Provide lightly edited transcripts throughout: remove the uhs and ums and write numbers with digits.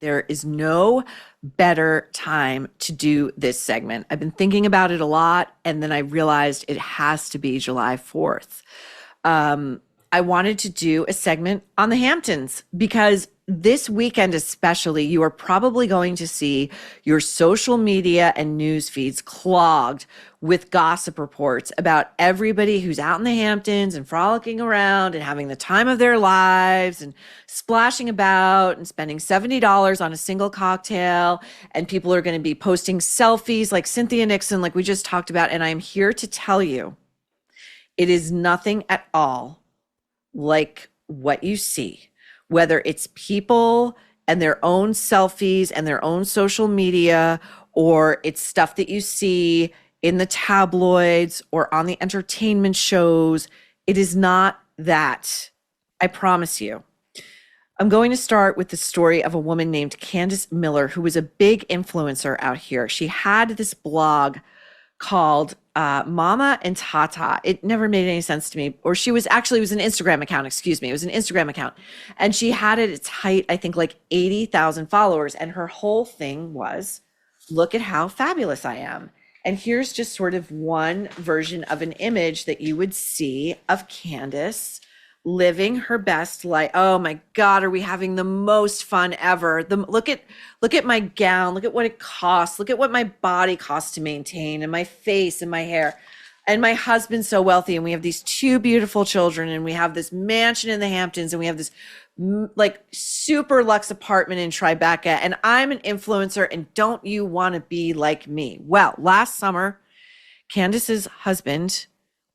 There is no better time to do this segment. I've been thinking about it a lot, and then I realized it has to be July 4th. I wanted to do a segment on the Hamptons because this weekend, especially, you are probably going to see your social media and news feeds clogged with gossip reports about everybody who's out in the Hamptons and frolicking around and having the time of their lives and splashing about and spending $70 on a single cocktail. And people are going to be posting selfies like Cynthia Nixon, like we just talked about. And I'm here to tell you, it is nothing at all like what you see, whether it's people and their own selfies and their own social media, or it's stuff that you see in the tabloids or on the entertainment shows. It is not that. I promise you. I'm going to start with the story of a woman named Candice Miller, who was a big influencer out here. She had this blog called Mama and Tata. It never made any sense to me. Or it was an Instagram account, excuse me. It was an Instagram account. And she had at its height, I think like 80,000 followers. And her whole thing was, look at how fabulous I am. And here's just sort of one version of an image that you would see of Candice living her best life. Oh my God, are we having the most fun ever? Look at my gown, look at what it costs, look at what my body costs to maintain, and my face and my hair. And my husband's so wealthy, and we have these two beautiful children, and we have this mansion in the Hamptons, and we have this like super luxe apartment in Tribeca, and I'm an influencer, and don't you want to be like me? Well, last summer, Candice's husband,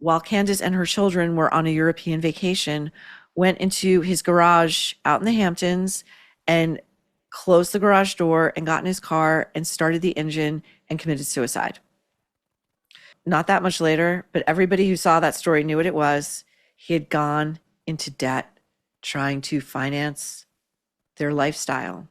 while Candice and her children were on a European vacation, went into his garage out in the Hamptons and closed the garage door and got in his car and started the engine and committed suicide. Not that much later, but everybody who saw that story knew what it was. He had gone into debt trying to finance their lifestyle.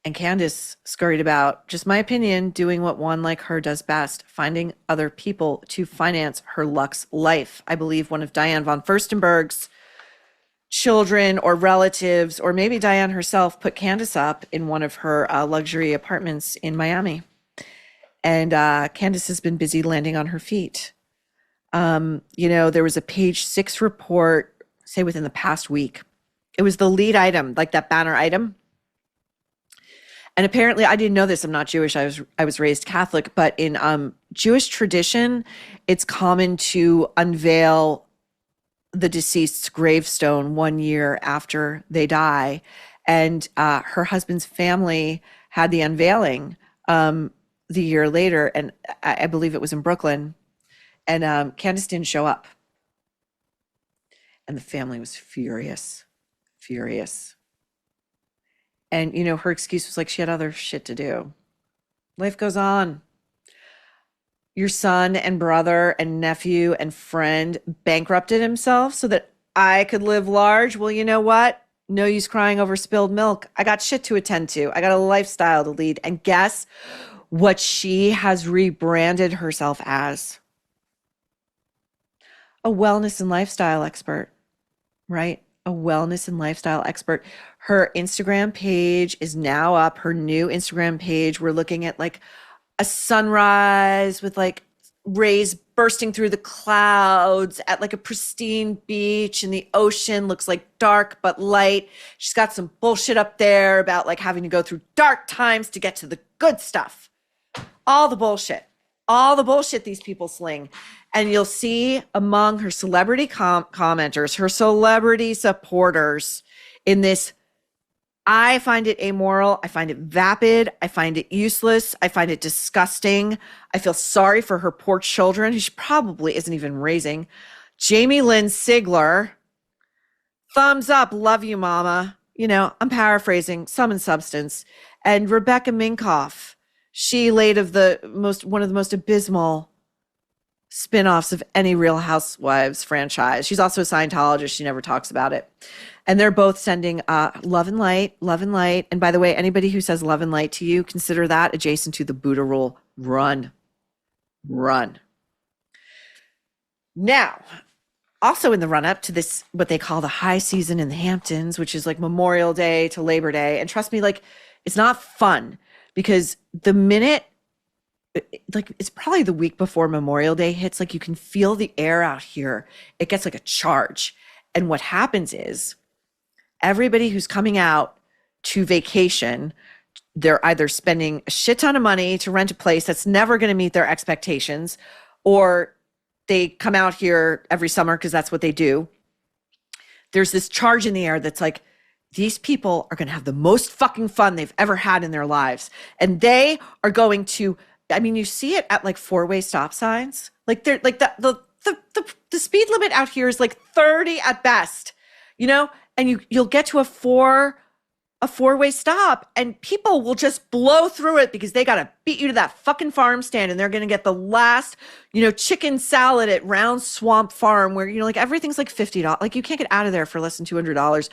And Candice scurried about, just my opinion, doing what one like her does best, finding other people to finance her luxe life. I believe one of Diane von Furstenberg's children or relatives, or maybe Diane herself, put Candice up in one of her luxury apartments in Miami. And Candice has been busy landing on her feet. There was a Page 6 report, say within the past week. It was the lead item, like that banner item. And apparently, I didn't know this. I'm not Jewish. I was raised Catholic, but in Jewish tradition, it's common to unveil the deceased's gravestone 1 year after they die. And her husband's family had the unveiling the year later, and I believe it was in Brooklyn. And Candice didn't show up, and the family was furious. And, her excuse was like she had other shit to do. Life goes on. Your son and brother and nephew and friend bankrupted himself so that I could live large. Well, you know what? No use crying over spilled milk. I got shit to attend to. I got a lifestyle to lead. And guess what she has rebranded herself as? A wellness and lifestyle expert, right? A wellness and lifestyle expert. Her Instagram page is now up. Her new Instagram page, we're looking at like a sunrise with like rays bursting through the clouds at like a pristine beach, and the ocean looks like dark but light. She's got some bullshit up there about like having to go through dark times to get to the good stuff. All the bullshit these people sling. And you'll see among her celebrity commenters, her celebrity supporters in this, I find it amoral. I find it vapid. I find it useless. I find it disgusting. I feel sorry for her poor children, who she probably isn't even raising. Jamie Lynn Sigler, thumbs up, love you, mama. I'm paraphrasing, some in substance. And Rebecca Minkoff, she laid of one of the most abysmal spin-offs of any Real Housewives franchise. She's also a Scientologist. She never talks about it. And they're both sending love and light. And by the way, anybody who says love and light to you, consider that adjacent to the Buddha rule. Run. Now, also in the run up to this, what they call the high season in the Hamptons, which is like Memorial Day to Labor Day. And trust me, like, it's not fun because the minute, like, it's probably the week before Memorial Day hits, like, you can feel the air out here. It gets like a charge. And what happens is everybody who's coming out to vacation, they're either spending a shit ton of money to rent a place that's never going to meet their expectations, or they come out here every summer because that's what they do. There's this charge in the air that's like, these people are going to have the most fucking fun they've ever had in their lives. And they are going to, I mean, you see it at like four-way stop signs. Like they're like the speed limit out here is like 30 at best, you know, and you'll get to a four-way stop and people will just blow through it because they got to beat you to that fucking farm stand and they're going to get the last, you know, chicken salad at Round Swamp Farm where, you know, like everything's like $50. Like you can't get out of there for less than $200.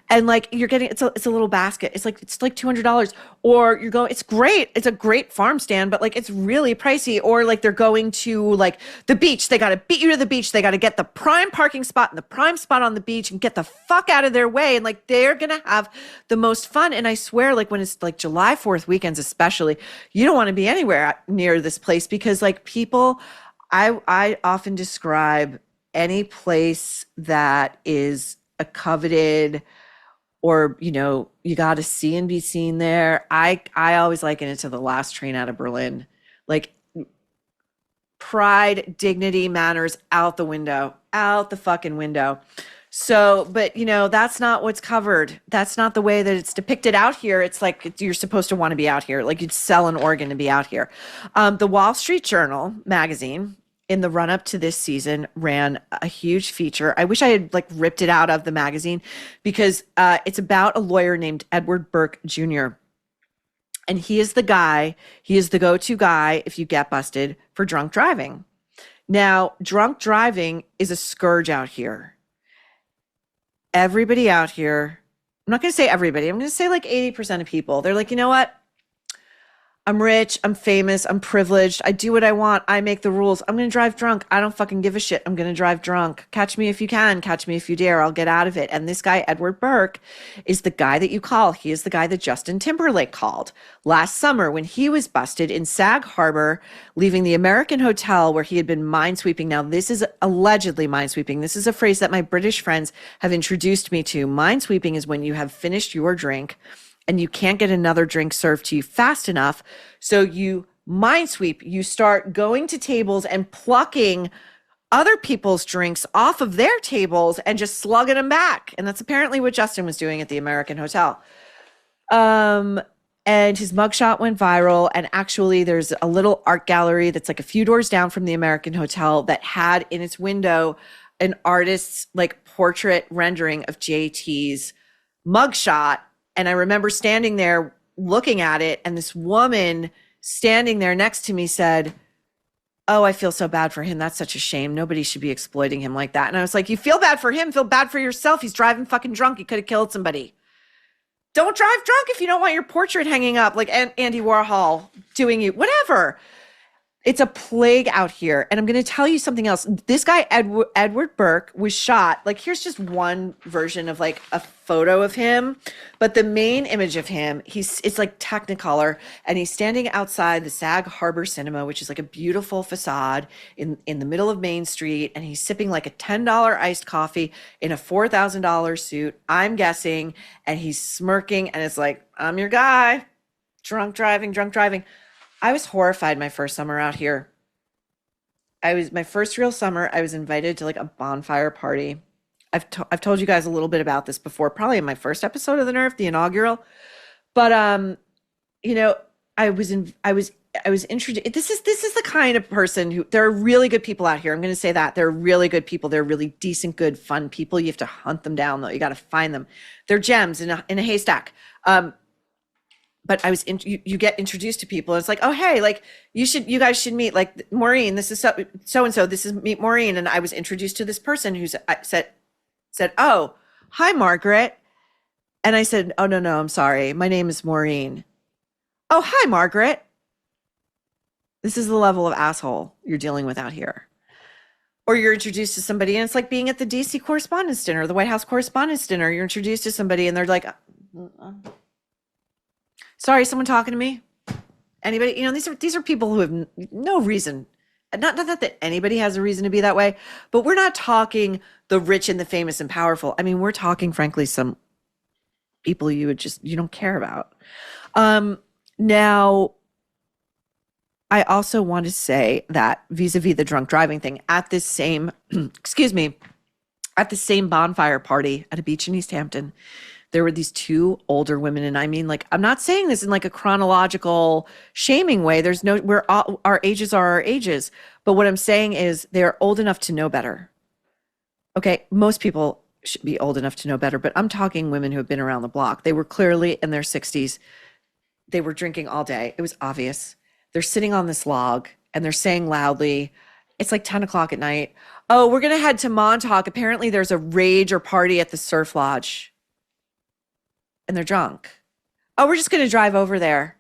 And like you're getting, it's a little basket. It's like $200, or you're going, it's great. It's a great farm stand, but like it's really pricey. Or like they're going to like the beach. They got to beat you to the beach. They got to get the prime parking spot and the prime spot on the beach and get the fuck out of their way. And like, they're going to have the most fun. And I swear, like when it's like July 4th weekends, especially, you don't want to be anywhere near this place because like people, I often describe any place that is a coveted or, you know, you got to see and be seen there. I always liken it to the last train out of Berlin. Like pride, dignity, manners out the fucking window. So, but you know, that's not what's covered. That's not the way that it's depicted out here. It's like you're supposed to want to be out here. Like you'd sell an organ to be out here. The Wall Street Journal magazine in the run up to this season ran a huge feature. I wish I had like ripped it out of the magazine because it's about a lawyer named Edward Burke Jr. And he is the go-to guy if you get busted for drunk driving. Now, drunk driving is a scourge out here. Everybody out here, I'm not going to say everybody, I'm going to say like 80% of people, they're like, you know what? I'm rich, I'm famous, I'm privileged, I do what I want, I make the rules. I'm going to drive drunk. I don't fucking give a shit. I'm going to drive drunk. Catch me if you can, catch me if you dare. I'll get out of it. And this guy, Edward Burke, is the guy that you call. He is the guy that Justin Timberlake called last summer when he was busted in Sag Harbor, leaving the American hotel where he had been minesweeping. Now, this is allegedly minesweeping. This is a phrase that my British friends have introduced me to. Minesweeping is when you have finished your drink and you can't get another drink served to you fast enough. So you minesweep, you start going to tables and plucking other people's drinks off of their tables and just slugging them back. And that's apparently what Justin was doing at the American Hotel. And his mugshot went viral. And actually there's a little art gallery that's like a few doors down from the American Hotel that had in its window an artist's like portrait rendering of JT's mugshot. And I remember standing there looking at it, and this woman standing there next to me said, "Oh, I feel so bad for him. That's such a shame. Nobody should be exploiting him like that." And I was like, you feel bad for him, feel bad for yourself. He's driving fucking drunk. He could have killed somebody. Don't drive drunk if you don't want your portrait hanging up like Andy Warhol doing you, whatever. It's a plague out here. And I'm going to tell you something else. This guy, Edward Burke, was shot. Like, here's just one version of like a photo of him. But the main image of him, it's like Technicolor. And he's standing outside the Sag Harbor Cinema, which is like a beautiful facade in the middle of Main Street. And he's sipping like a $10 iced coffee in a $4,000 suit, I'm guessing. And he's smirking. And it's like, I'm your guy. Drunk driving, drunk driving. I was horrified my first summer out here. My first real summer, I was invited to like a bonfire party. I've told you guys a little bit about this before, probably in my first episode of The Nerve, the inaugural. But you know, I was introduced. This is the kind of person who, there are really good people out here. I'm going to say that there are really good people. They're really decent, good, fun people. You have to hunt them down though. You got to find them. They're gems in a haystack. But you get introduced to people. And it's like, oh, hey, like you guys should meet like Maureen. This is so-and-so. This is meet Maureen. And I was introduced to this person who said, oh, hi, Margaret. And I said, oh, no, I'm sorry. My name is Maureen. Oh, hi, Margaret. This is the level of asshole you're dealing with out here. Or you're introduced to somebody and it's like being at the DC Correspondents' Dinner, the White House Correspondents' Dinner. You're introduced to somebody and they're like, sorry, someone talking to me? Anybody? These are people who have no reason. Not that anybody has a reason to be that way, but we're not talking the rich and the famous and powerful. I mean, we're talking, frankly, some people you don't care about. Now, I also want to say that vis-a-vis the drunk driving thing, at this same, excuse me, at the same bonfire party at a beach in East Hampton, there were these two older women. And I mean, like, I'm not saying this in like a chronological shaming way. Our ages are our ages. But what I'm saying is they're old enough to know better. Okay. Most people should be old enough to know better, but I'm talking women who have been around the block. They were clearly in their 60s. They were drinking all day. It was obvious. They're sitting on this log and they're saying loudly, it's like 10 o'clock at night. Oh, we're going to head to Montauk. Apparently there's a rage or party at the surf lodge. And they're drunk. Oh, we're just going to drive over there.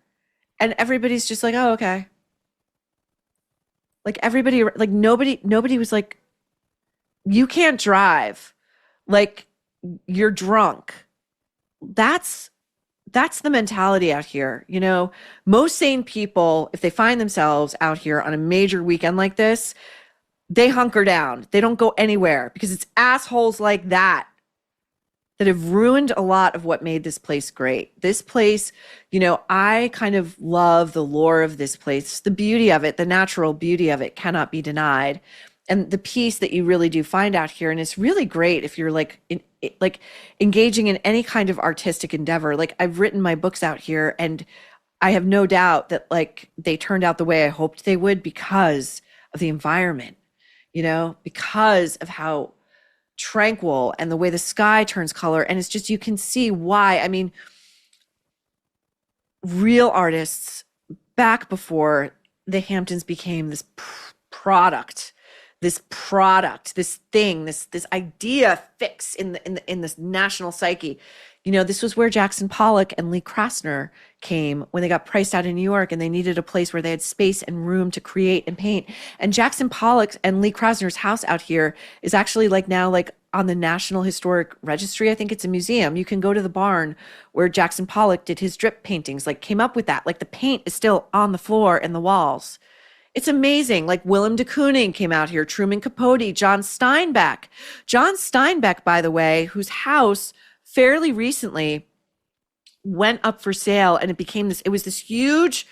And everybody's just like, oh, okay. Like everybody, like nobody was like, you can't drive. Like you're drunk. That's the mentality out here. Most sane people, if they find themselves out here on a major weekend like this, they hunker down. They don't go anywhere because it's assholes like that have ruined a lot of what made this place great. This place, I kind of love the lore of this place. The beauty of it, the natural beauty of it cannot be denied. And the peace that you really do find out here. And it's really great if you're like engaging in any kind of artistic endeavor. Like I've written my books out here and I have no doubt that like they turned out the way I hoped they would because of the environment, because of how tranquil and the way the sky turns color. And it's just, you can see why. I mean, real artists back before the Hamptons became this product, this thing, this idea fix in this national psyche. This was where Jackson Pollock and Lee Krasner came when they got priced out in New York and they needed a place where they had space and room to create and paint. And Jackson Pollock and Lee Krasner's house out here is actually now on the National Historic Registry. I think it's a museum. You can go to the barn where Jackson Pollock did his drip paintings, came up with that. The paint is still on the floor and the walls. It's amazing. Willem de Kooning came out here, Truman Capote, John Steinbeck. John Steinbeck, by the way, whose house fairly recently went up for sale, and it was this huge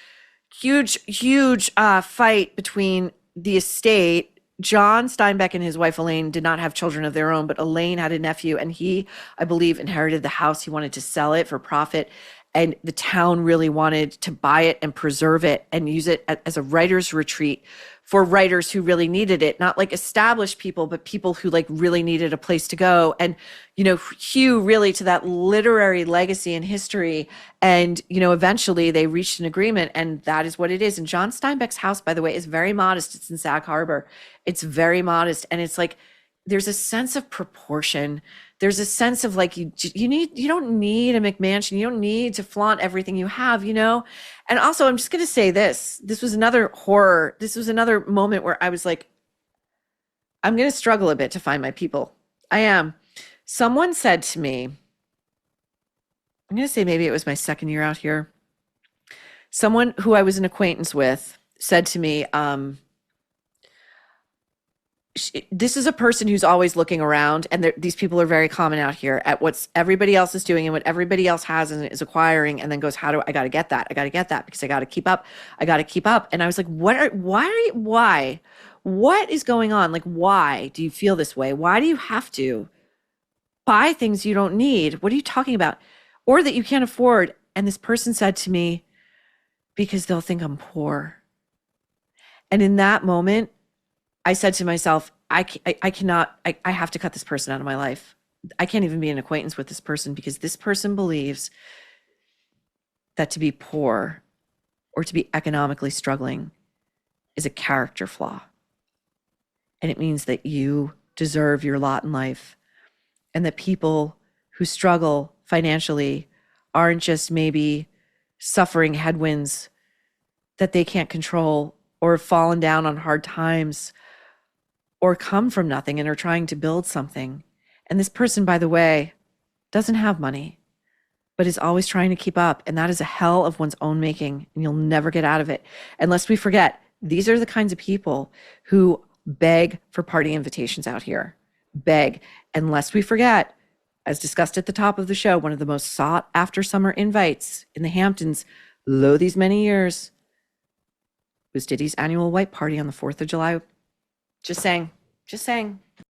fight between the estate. John Steinbeck and his wife Elaine did not have children of their own, but Elaine had a nephew, and he, I believe, inherited the house. He wanted to sell it for profit, and the town really wanted to buy it and preserve it and use it as a writer's retreat for writers who really needed it, not established people, but people who really needed a place to go and, hew really to that literary legacy and history. And, eventually they reached an agreement, and that is what it is. And John Steinbeck's house, by the way, is very modest. It's in Sag Harbor. It's very modest. And it's there's a sense of proportion. There's a sense of you don't need a McMansion. You don't need to flaunt everything you have, And also, I'm just going to say this was another horror. This was another moment where I was I'm going to struggle a bit to find my people. I am. Someone said to me, I'm going to say maybe it was my second year out here. Someone who I was an acquaintance with said to me, this is a person who's always looking around, and these people are very common out here at what everybody else is doing and what everybody else has and is acquiring, and then goes, I got to get that. I got to get that because I got to keep up. And I was like, why? What is going on? Why do you feel this way? Why do you have to buy things you don't need? What are you talking about? Or that you can't afford? And this person said to me, because they'll think I'm poor. And in that moment, I said to myself, I have to cut this person out of my life. I can't even be an acquaintance with this person because this person believes that to be poor or to be economically struggling is a character flaw. And it means that you deserve your lot in life, and that people who struggle financially aren't just maybe suffering headwinds that they can't control, or have fallen down on hard times, or come from nothing and are trying to build something. And this person, by the way, doesn't have money, but is always trying to keep up. And that is a hell of one's own making, and you'll never get out of it. And lest we forget, these are the kinds of people who beg for party invitations out here. Beg. And lest we forget, as discussed at the top of the show, one of the most sought after summer invites in the Hamptons, lo these many years, was Diddy's annual white party on the 4th of July. Just saying.